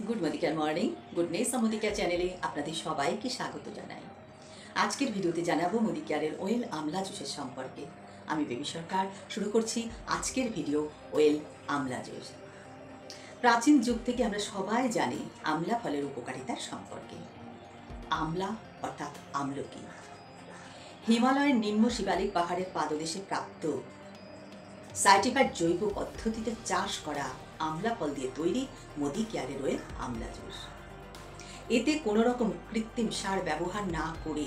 Good morning good নেস মদিকেয়ার চ্যানেলে আপনাদের সবাইকে স্বাগত জানাই। আজকের ভিডিওতে জানাবো মদিকেয়ারের ওয়েল আমলা জুসের সম্পর্কে। আমি বেবি সরকার শুরু করছি আজকের ভিডিও ওয়েল আমলা জুস। প্রাচীন যুগ থেকে আমরা সবাই জানি আমলা ফলের উপকারিতার সম্পর্কে। আমলা অর্থাৎ আমলকি হিমালয়ের নিম্ন শিবালিক পাহাড়ের পাদদেশে প্রাপ্ত সার্টিফাইড জৈব পদ্ধতিতে চাষ করা আমলা ফল দিয়ে তৈরি মদিকেয়ারের ওয়েল আমলা জুস। এতে কোনো রকম কৃত্রিম সার ব্যবহার না করে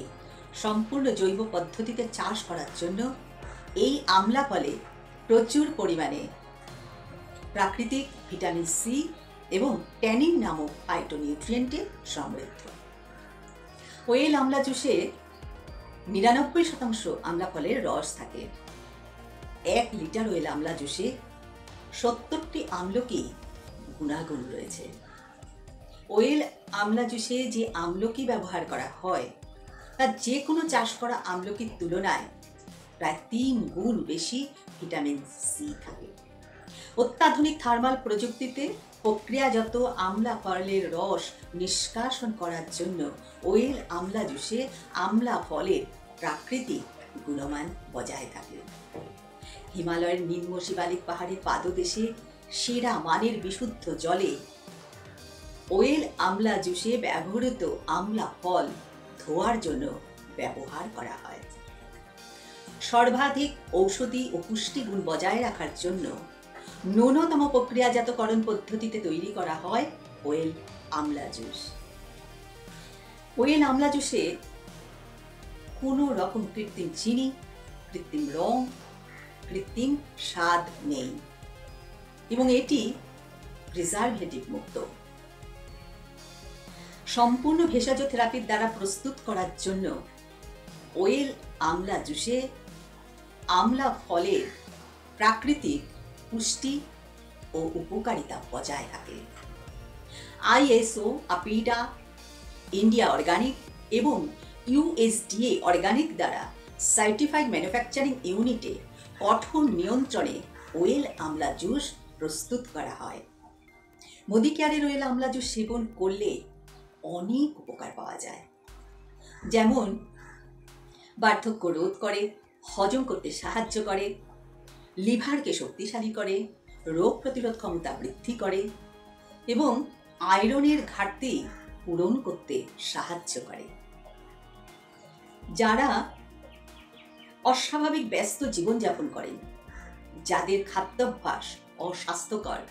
সম্পূর্ণ জৈব পদ্ধতিতে চাষ করার জন্য এই আমলা ফলে প্রচুর পরিমাণে প্রাকৃতিক ভিটামিন সি এবং ট্যানিন নামক ফাইটোনিউট্রিয়েন্টে সমৃদ্ধ। ওয়েল আমলা জুসে ৯৯% আমলা ফলের রস থাকে। ১ লিটার ওয়েল আমলা জুসে ৭০টি আমলকি গুণাগুণ রয়েছে। ওয়েল আমলা জুসে যে আমলকি ব্যবহার করা হয় তা যে কোনো চাষ করা আমলকির তুলনায় প্রায় ৩ গুণ বেশি ভিটামিন সি থাকে। অত্যাধুনিক থার্মাল প্রযুক্তিতে প্রক্রিয়াজাত আমলা ফলের রস নিষ্কাশন করার জন্য ওয়েল আমলা জুসে আমলা ফলের প্রাকৃতিক গুণমান বজায় থাকে। হিমালয়ের নিম্ন শিবালিক পাহাড়ের পাদদেশে সেরা মানের বিশুদ্ধ জলে ওয়েল আমলা জুসে ব্যবহৃত আমলা ফল ধোয়ার জন্য ব্যবহার করা হয়। সর্বাধিক ঔষধি ও পুষ্টিগুণ বজায় রাখার জন্য ন্যূনতম প্রক্রিয়াজাতকরণ পদ্ধতিতে তৈরি করা হয় ওয়েল আমলা জুস। ওয়েল আমলা জুসে কোনো রকম কৃত্রিম চিনি, কৃত্রিম রং, কৃত্রিম স্বাদ নেই এবং এটি প্রিজারভেটিভ মুক্ত। সম্পূর্ণ ভেষজ থেরাপির দ্বারা প্রস্তুত করার জন্য ওয়েল আমলা জুসে আমলা ফলের প্রাকৃতিক পুষ্টি ও উপকারিতা বজায় থাকে। আইএসও, আপিডা, ইন্ডিয়া অর্গানিক এবং ইউএসডিএ অর্গানিক দ্বারা সার্টিফাইড ম্যানুফ্যাকচারিং ইউনিটে কঠোর নিয়ন্ত্রণে ওয়েল আমলা জুস প্রস্তুত করা হয়। মদিকেয়ারের ওয়েল আমলা জুস সেবন করলে অনেক উপকার পাওয়া যায়, যেমন বার্ধক্য রোধ করে, হজম করতে সাহায্য করে, লিভারকে শক্তিশালী করে, রোগ প্রতিরোধ ক্ষমতা বৃদ্ধি করে এবং আয়রনের ঘাটতি পূরণ করতে সাহায্য করে। যারা অস্বাভাবিক ব্যস্ত জীবনযাপন করেন, যাদের খাদ্যাভ্যাস অস্বাস্থ্যকর,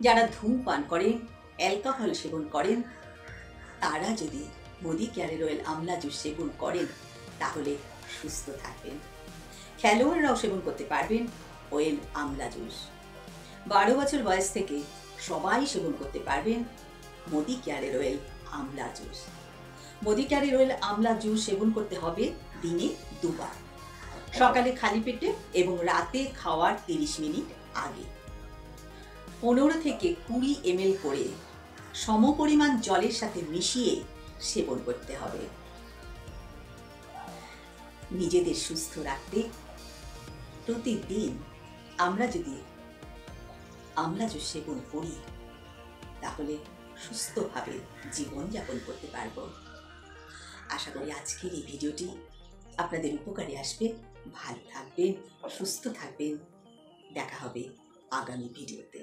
যারা ধূমপান করেন, অ্যালকোহল সেবন করেন, তারা যদি মদিকেয়ারের ওয়েল আমলা জুস সেবন করেন তাহলে সুস্থ থাকবেন। খেলোয়াড়রাও সেবন করতে পারবেন ওয়েল আমলা জুস। ১২ বছর বয়স থেকে সবাই সেবন করতে পারবেন মদিকেয়ারের ওয়েল আমলা জুস। মদিকেয়ারের ওয়েল আমলা জুস সেবন করতে হবে দিনে ২ বার, সকালে খালি পেটে এবং রাতে খাওয়ার ৩০ মিনিট আগে। ১৫ থেকে ২০ ml করে সমপরিমাণ জলের সাথে মিশিয়ে সেবন করতে হবে। নিজেদের সুস্থ রাখতে প্রতিদিন আমরা যদি আমলা জুস সেবন করি তাহলে সুস্থভাবে জীবনযাপন করতে পারব। আশা করি আজকের এই ভিডিওটি আপনাদের উপকারে আসবে। ভালো থাকবেন, সুস্থ থাকবেন। দেখা হবে আগামী ভিডিওতে।